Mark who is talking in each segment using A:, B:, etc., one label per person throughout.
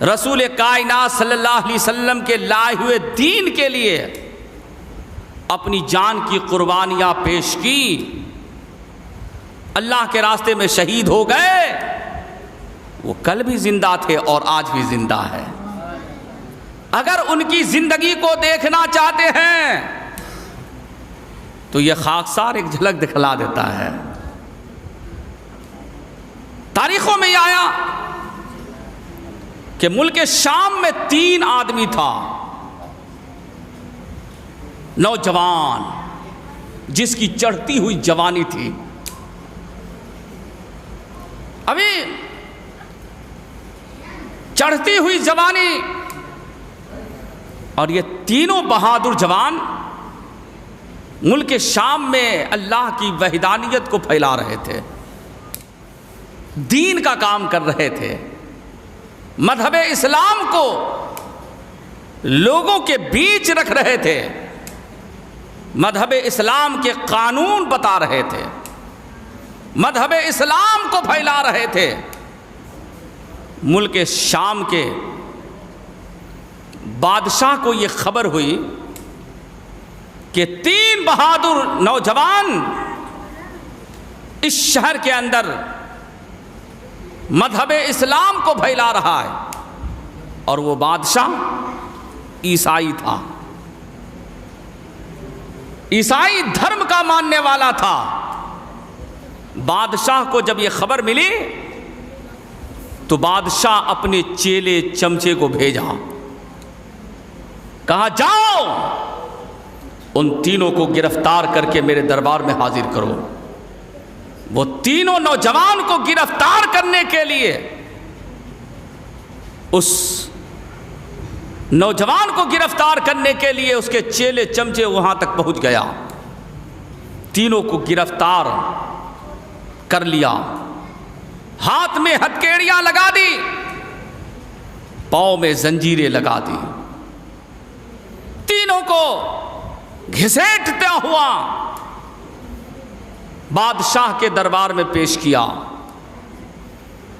A: رسول کائنات صلی اللہ علیہ وسلم کے لائے ہوئے دین کے لیے اپنی جان کی قربانیاں پیش کی، اللہ کے راستے میں شہید ہو گئے، وہ کل بھی زندہ تھے اور آج بھی زندہ ہے۔ اگر ان کی زندگی کو دیکھنا چاہتے ہیں تو یہ خاکسار ایک جھلک دکھلا دیتا ہے۔ تاریخوں میں یہ آیا کہ ملک شام میں 3 آدمی تھا، نوجوان جس کی چڑھتی ہوئی جوانی تھی، ابھی چڑھتی ہوئی جوانی، اور یہ تینوں بہادر جوان ملک شام میں اللہ کی وحدانیت کو پھیلا رہے تھے، دین کا کام کر رہے تھے، مذہب اسلام کو لوگوں کے بیچ رکھ رہے تھے، مذہب اسلام کے قانون بتا رہے تھے، مذہب اسلام کو پھیلا رہے تھے۔ ملک شام کے بادشاہ کو یہ خبر ہوئی کہ 3 بہادر نوجوان اس شہر کے اندر مذہب اسلام کو پھیلا رہا ہے، اور وہ بادشاہ عیسائی تھا، عیسائی دھرم کا ماننے والا تھا۔ بادشاہ کو جب یہ خبر ملی تو بادشاہ اپنے چیلے چمچے کو بھیجا، کہا جاؤ ان تینوں کو گرفتار کر کے میرے دربار میں حاضر کرو۔ وہ تینوں نوجوان کو گرفتار کرنے کے لیے، اس نوجوان کو گرفتار کرنے کے لیے اس کے چیلے چمچے وہاں تک پہنچ گیا، تینوں کو گرفتار کر لیا، ہاتھ میں ہتھکڑیاں لگا دی، پاؤں میں زنجیریں لگا دی، تینوں کو گھسیٹتا ہوا بادشاہ کے دربار میں پیش کیا۔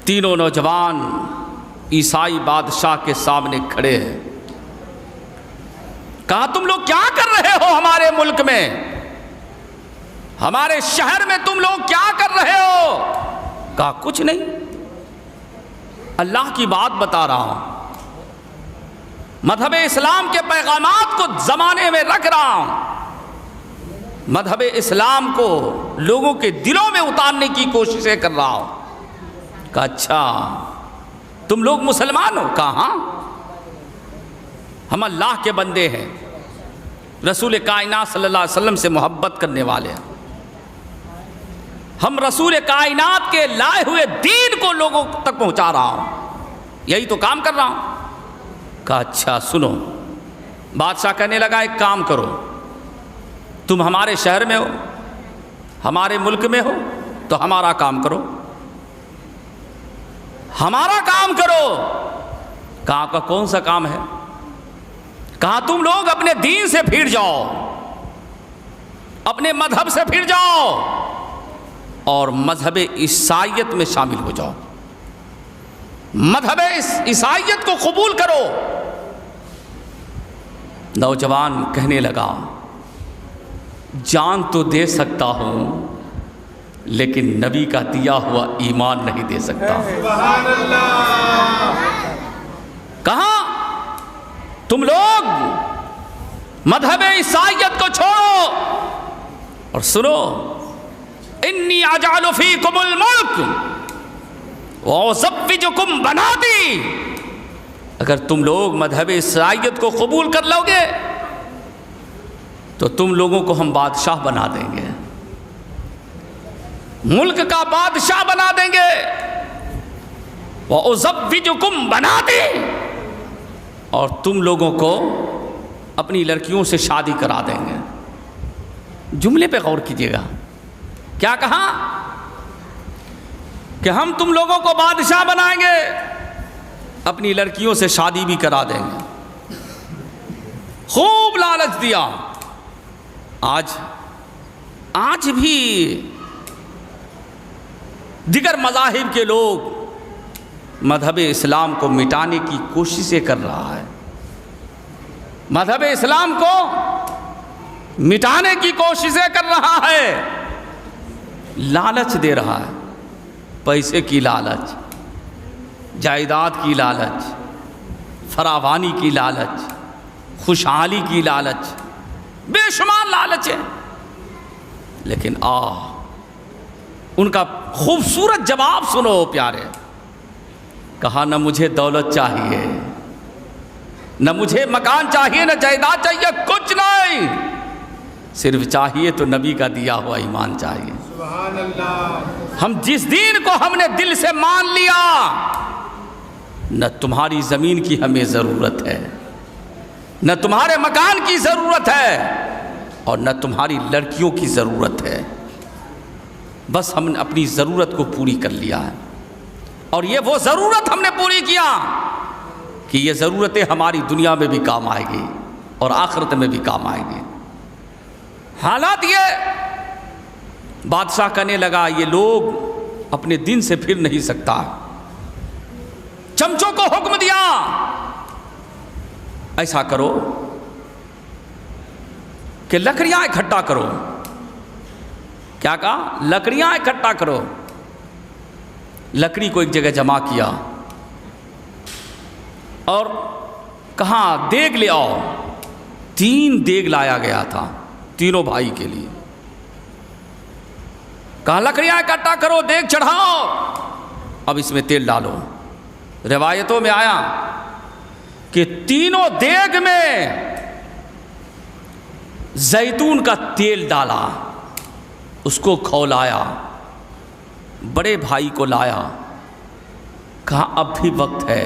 A: تینوں نوجوان عیسائی بادشاہ کے سامنے کھڑے ہیں، کہا تم لوگ کیا کر رہے ہو ہمارے ملک میں، ہمارے شہر میں تم لوگ کیا کر رہے ہو؟ کہا کچھ نہیں، اللہ کی بات بتا رہا ہوں، مذہب اسلام کے پیغامات کو زمانے میں رکھ رہا ہوں، مذہب اسلام کو لوگوں کے دلوں میں اتارنے کی کوششیں کر رہا ہوں۔ کہا اچھا تم لوگ مسلمان ہو؟ کہا ہاں، ہم اللہ کے بندے ہیں، رسول کائنات صلی اللہ علیہ وسلم سے محبت کرنے والے ہیں، ہم رسول کائنات کے لائے ہوئے دین کو لوگوں تک پہنچا رہا ہوں، یہی تو کام کر رہا ہوں۔ کہا اچھا سنو، بادشاہ کہنے لگا ایک کام کرو، تم ہمارے شہر میں ہو، ہمارے ملک میں ہو، تو ہمارا کام کرو، ہمارا کام کرو۔ کہا آپ کا کون سا کام ہے؟ کہا تم لوگ اپنے دین سے پھر جاؤ، اپنے مذہب سے پھر جاؤ اور مذہب عیسائیت میں شامل ہو جاؤ، مذہب عیسائیت کو قبول کرو۔ نوجوان کہنے لگا جان تو دے سکتا ہوں لیکن نبی کا دیا ہوا ایمان نہیں دے سکتا۔
B: سبحان اللہ۔
A: کہا تم لوگ مذہب عیسائیت کو چھوڑو اور سنو، انی اجعل فیکم الملک وازوجکم بناتی، اگر تم لوگ مذہب عیسائیت کو قبول کر لو گے تو تم لوگوں کو ہم بادشاہ بنا دیں گے، ملک کا بادشاہ بنا دیں گے، وازوجکم بناتی، اور تم لوگوں کو اپنی لڑکیوں سے شادی کرا دیں گے۔ جملے پہ غور کیجیے گا، کیا کہا کہ ہم تم لوگوں کو بادشاہ بنائیں گے، اپنی لڑکیوں سے شادی بھی کرا دیں گے، خوب لالچ دیا۔ آج بھی دیگر مذاہب کے لوگ مذہب اسلام کو مٹانے کی کوششیں کر رہا ہے، مذہب اسلام کو مٹانے کی کوششیں کر رہا ہے، لالچ دے رہا ہے، پیسے کی لالچ، جائیداد کی لالچ، فراوانی کی لالچ، خوشحالی کی لالچ، بے شمار لالچ ہے۔ لیکن ان کا خوبصورت جواب سنو پیارے، کہا نہ مجھے دولت چاہیے، نہ مجھے مکان چاہیے، نہ جائیداد چاہیے، کچھ نہیں، صرف چاہیے تو نبی کا دیا ہوا ایمان چاہیے۔
B: سبحان اللہ۔
A: ہم جس دین کو ہم نے دل سے مان لیا، نہ تمہاری زمین کی ہمیں ضرورت ہے، نہ تمہارے مکان کی ضرورت ہے، اور نہ تمہاری لڑکیوں کی ضرورت ہے، بس ہم نے اپنی ضرورت کو پوری کر لیا ہے، اور یہ وہ ضرورت ہم نے پوری کیا کہ یہ ضرورتیں ہماری دنیا میں بھی کام آئے گی اور آخرت میں بھی کام آئے گی۔ حالات یہ بادشاہ کہنے لگا یہ لوگ اپنے دین سے پھر نہیں سکتا، چمچوں کو حکم دیا ایسا کرو کہ لکڑیاں اکٹھا کرو۔ کیا کہا؟ لکڑیاں اکٹھا کرو۔ لکڑی کو ایک جگہ جمع کیا اور کہا دیگ لے آؤ۔ 3 دیگ لایا گیا تھا تینوں بھائی کے لیے۔ کہا لکڑیاں اکٹھا کرو، دیگ چڑھاؤ، اب اس میں تیل ڈالو۔ روایتوں میں آیا کہ تینوں دیگ میں زیتون کا تیل ڈالا، اس کو کھولایا، بڑے بھائی کو لایا، کہا اب بھی وقت ہے،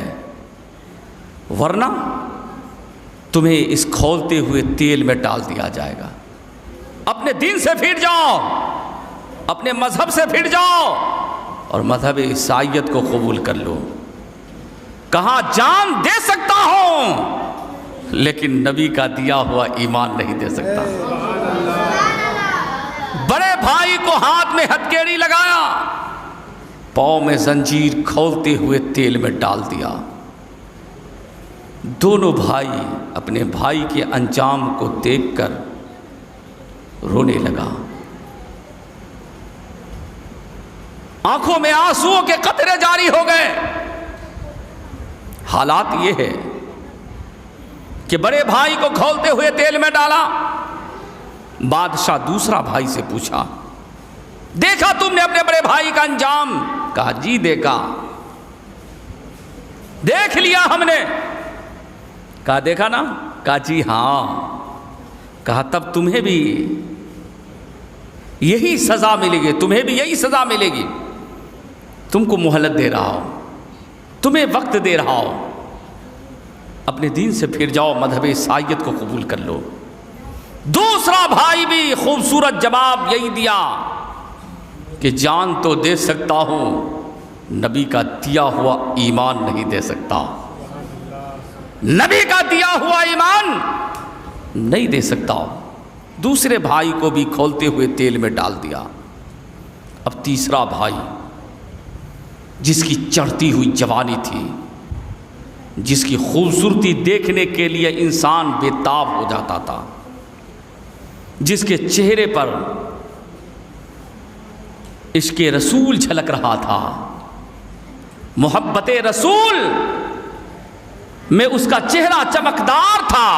A: ورنہ تمہیں اس کھولتے ہوئے تیل میں ڈال دیا جائے گا۔ اپنے دین سے پھر جاؤ، اپنے مذہب سے پھر جاؤ اور مذہب عیسائیت کو قبول کر لو۔ کہا جان دے سکتا ہوں لیکن نبی کا دیا ہوا ایمان نہیں دے سکتا۔ بڑے بھائی کو ہاتھ میں ہتھیلی لگایا، پاؤں میں زنجیر کھولتے ہوئے تیل میں ڈال دیا۔ دونوں بھائی اپنے بھائی کے انجام کو دیکھ کر رونے لگا، آنکھوں میں آنسوؤں کے قطرے جاری ہو گئے۔ حالات یہ ہے کہ بڑے بھائی کو کھولتے ہوئے تیل میں ڈالا۔ بادشاہ دوسرا بھائی سے پوچھا دیکھا تم نے اپنے بڑے بھائی کا انجام؟ کہا جی دیکھا، دیکھ لیا ہم نے۔ کہا دیکھا نا؟ کہا جی ہاں۔ کہا تب تمہیں بھی یہی سزا ملے گی، تمہیں بھی یہی سزا ملے گی۔ تم کو مہلت دے رہا ہوں، تمہیں وقت دے رہا ہوں، اپنے دین سے پھر جاؤ، مذہب عیسائیت کو قبول کر لو۔ دوسرا بھائی بھی خوبصورت جواب یہی دیا کہ جان تو دے سکتا ہوں، نبی کا دیا ہوا ایمان نہیں دے سکتا، نبی کا دیا ہوا ایمان نہیں دے سکتا۔ دوسرے بھائی کو بھی کھولتے ہوئے تیل میں ڈال دیا۔ اب تیسرا بھائی جس کی چڑھتی ہوئی جوانی تھی، جس کی خوبصورتی دیکھنے کے لیے انسان بے تاب ہو جاتا تھا، جس کے چہرے پر عشق رسول جھلک رہا تھا، محبت رسول میں اس کا چہرہ چمکدار تھا،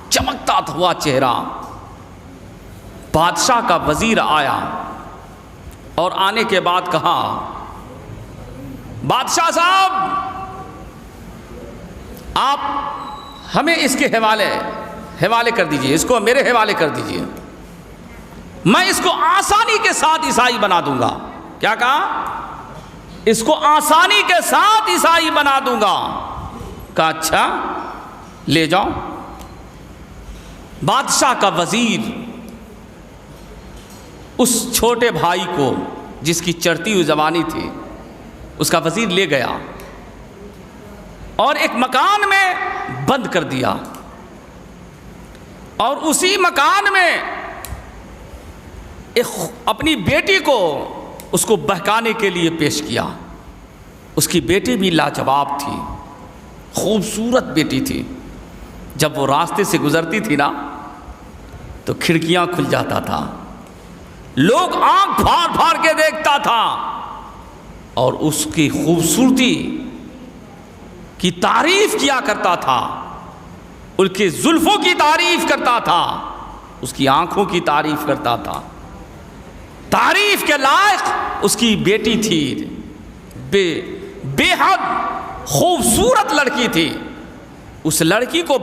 A: چمکتا ہوا چہرہ۔ بادشاہ کا وزیر آیا اور آنے کے بعد کہا بادشاہ صاحب آپ ہمیں اس کے حوالے کر دیجئے، اس کو میرے حوالے کر دیجئے، میں اس کو آسانی کے ساتھ عیسائی بنا دوں گا۔ کیا کہا؟ اس کو آسانی کے ساتھ عیسائی بنا دوں گا۔ کہا اچھا لے جاؤ۔ بادشاہ کا وزیر اس چھوٹے بھائی کو جس کی چڑھتی ہوئی جوانی تھی، اس کا وزیر لے گیا اور ایک مکان میں بند کر دیا، اور اسی مکان میں اپنی بیٹی کو اس کو بہکانے کے لیے پیش کیا۔ اس کی بیٹی بھی لاجواب تھی، خوبصورت بیٹی تھی. جب وہ راستے سے گزرتی تھی نا تو کھڑکیاں کھل جاتا تھا، لوگ آنکھ پھاڑ پھاڑ کے دیکھتا تھا اور اس کی خوبصورتی کی تعریف کیا کرتا تھا، ان کے زلفوں کی تعریف کرتا تھا، اس کی آنکھوں کی تعریف کرتا تھا. تعریف کے لائق اس کی بیٹی تھی، بے حد خوبصورت لڑکی تھی. اس لڑکی کو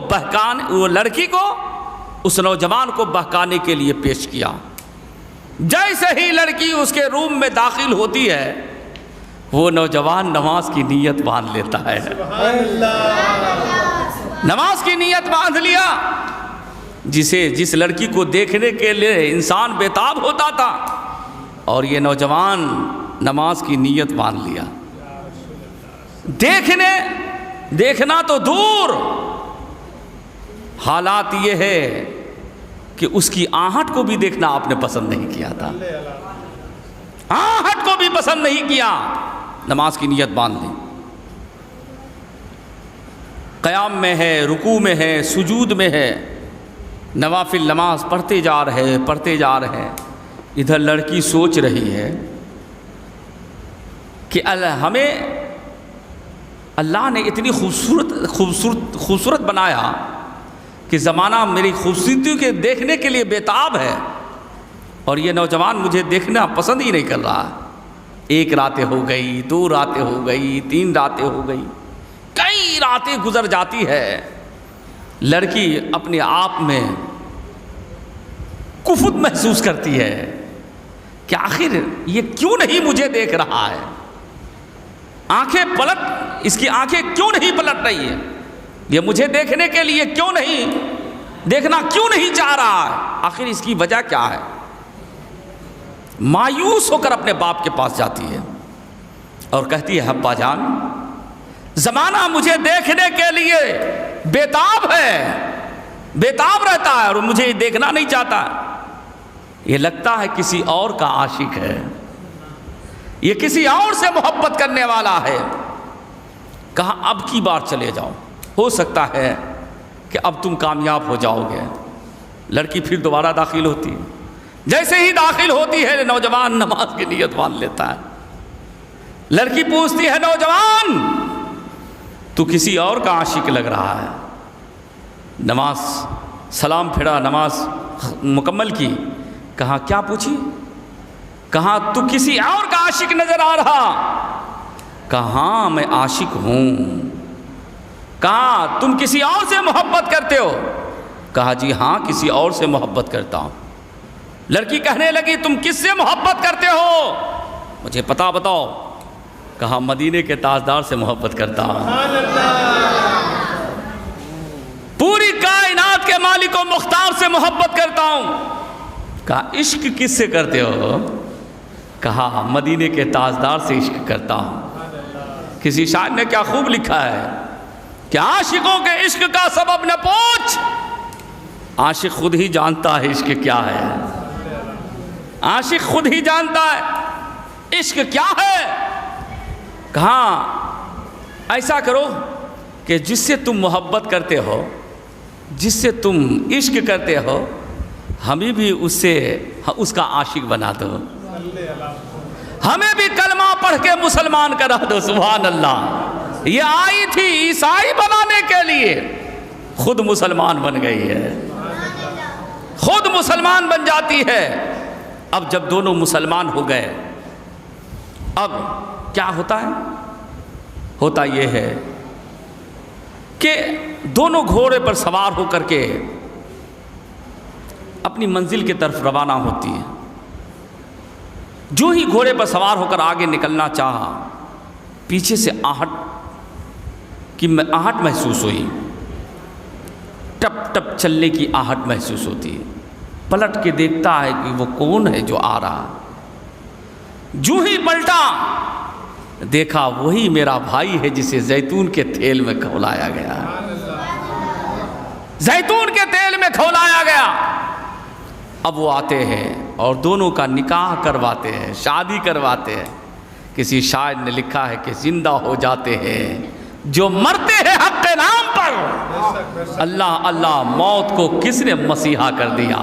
A: اس نوجوان کو بہکانے کے لیے پیش کیا. جیسے ہی لڑکی اس کے روم میں داخل ہوتی ہے وہ نوجوان نماز کی نیت باندھ لیتا ہے. نماز کی نیت باندھ لیا. جس لڑکی کو دیکھنے کے لیے انسان بےتاب ہوتا تھا اور یہ نوجوان نماز کی نیت باندھ لیا. دیکھنا تو دور، حالات یہ ہے کہ اس کی آہٹ کو بھی دیکھنا آپ نے پسند نہیں کیا تھا، آہٹ کو بھی پسند نہیں کیا. نماز کی نیت باندھ لی، قیام میں ہے، رکوع میں ہے، سجود میں ہے، نوافل نماز پڑھتے جا رہے. ادھر لڑکی سوچ رہی ہے کہ ہمیں اللہ نے اتنی خوبصورت بنایا کہ زمانہ میری خوبصورتی کے دیکھنے کے لیے بےتاب ہے اور یہ نوجوان مجھے دیکھنا پسند ہی نہیں کر رہا. 1 رات ہو گئی، 2 راتیں ہو گئی، 3 راتیں ہو گئی، کئی راتیں گزر جاتی ہے. لڑکی اپنے آپ میں کفت محسوس کرتی ہے کہ آخر یہ کیوں نہیں مجھے دیکھ رہا ہے، اس کی آنکھیں کیوں نہیں پلٹ رہی ہے، یہ مجھے دیکھنے کے لیے دیکھنا کیوں نہیں چاہ رہا ہے، آخر اس کی وجہ کیا ہے. مایوس ہو کر اپنے باپ کے پاس جاتی ہے اور کہتی ہے ابا جان، زمانہ مجھے دیکھنے کے لیے بےتاب رہتا ہے اور مجھے دیکھنا نہیں چاہتا. یہ لگتا ہے کسی اور کا عاشق ہے، یہ کسی اور سے محبت کرنے والا ہے. کہا اب کی بار چلے جاؤ، ہو سکتا ہے کہ اب تم کامیاب ہو جاؤ گے. لڑکی پھر دوبارہ داخل ہوتی ہے. جیسے ہی داخل ہوتی ہے نوجوان نماز کی نیت باندھ لیتا ہے. لڑکی پوچھتی ہے نوجوان تو کسی اور کا عاشق لگ رہا ہے. نماز سلام پھیرا، نماز مکمل کی. کہا کیا پوچھی؟ کہا تو کسی اور کا عاشق نظر آ رہا. کہا ہاں میں عاشق ہوں. کہا تم کسی اور سے محبت کرتے ہو؟ کہا جی ہاں کسی اور سے محبت کرتا ہوں. لڑکی کہنے لگی تم کس سے محبت کرتے ہو؟ مجھے پتہ بتاؤ. کہا مدینے کے تاجدار سے محبت کرتا ہوں، پوری کائنات کے مالک و مختار سے محبت کرتا ہوں. کہا عشق کس سے کرتے ہو؟ کہا مدینے کے تاجدار سے عشق کرتا ہوں. کسی شاعر نے کیا خوب لکھا ہے کہ عاشقوں کے عشق کا سبب نہ پوچھ، عاشق خود ہی جانتا ہے عشق کیا ہے. عاشق خود ہی جانتا ہے عشق کیا ہے. کہاں ایسا کرو کہ جس سے تم محبت کرتے ہو، جس سے تم عشق کرتے ہو، ہمیں بھی اس کا عاشق بنا دو، ہمیں بھی کلمہ پڑھ کے مسلمان کرا دو. سبحان اللہ. یہ آئی تھی عیسائی بنانے کے لیے، خود مسلمان بن گئی ہے، خود مسلمان بن جاتی ہے. اب جب دونوں مسلمان ہو گئے، اب کیا ہوتا ہے؟ ہوتا یہ ہے کہ دونوں گھوڑے پر سوار ہو کر کے اپنی منزل کی طرف روانہ ہوتی ہے. جو ہی گھوڑے پر سوار ہو کر آگے نکلنا چاہا، پیچھے سے آہٹ محسوس ہوئی، ٹپ ٹپ چلنے کی آہٹ محسوس ہوتی ہے. پلٹ کے دیکھتا ہے کہ وہ کون ہے جو آ رہا. جو ہی پلٹا دیکھا وہی میرا بھائی ہے جسے زیتون کے تیل میں کھولایا گیا، زیتون کے تیل میں کھولایا گیا. اب وہ آتے ہیں اور دونوں کا نکاح کرواتے ہیں، شادی کرواتے ہیں. کسی شاعر نے لکھا ہے کہ زندہ ہو جاتے ہیں جو مرتے ہیں حق کے نام پر، اللہ اللہ موت کو کس نے مسیحا کر دیا؟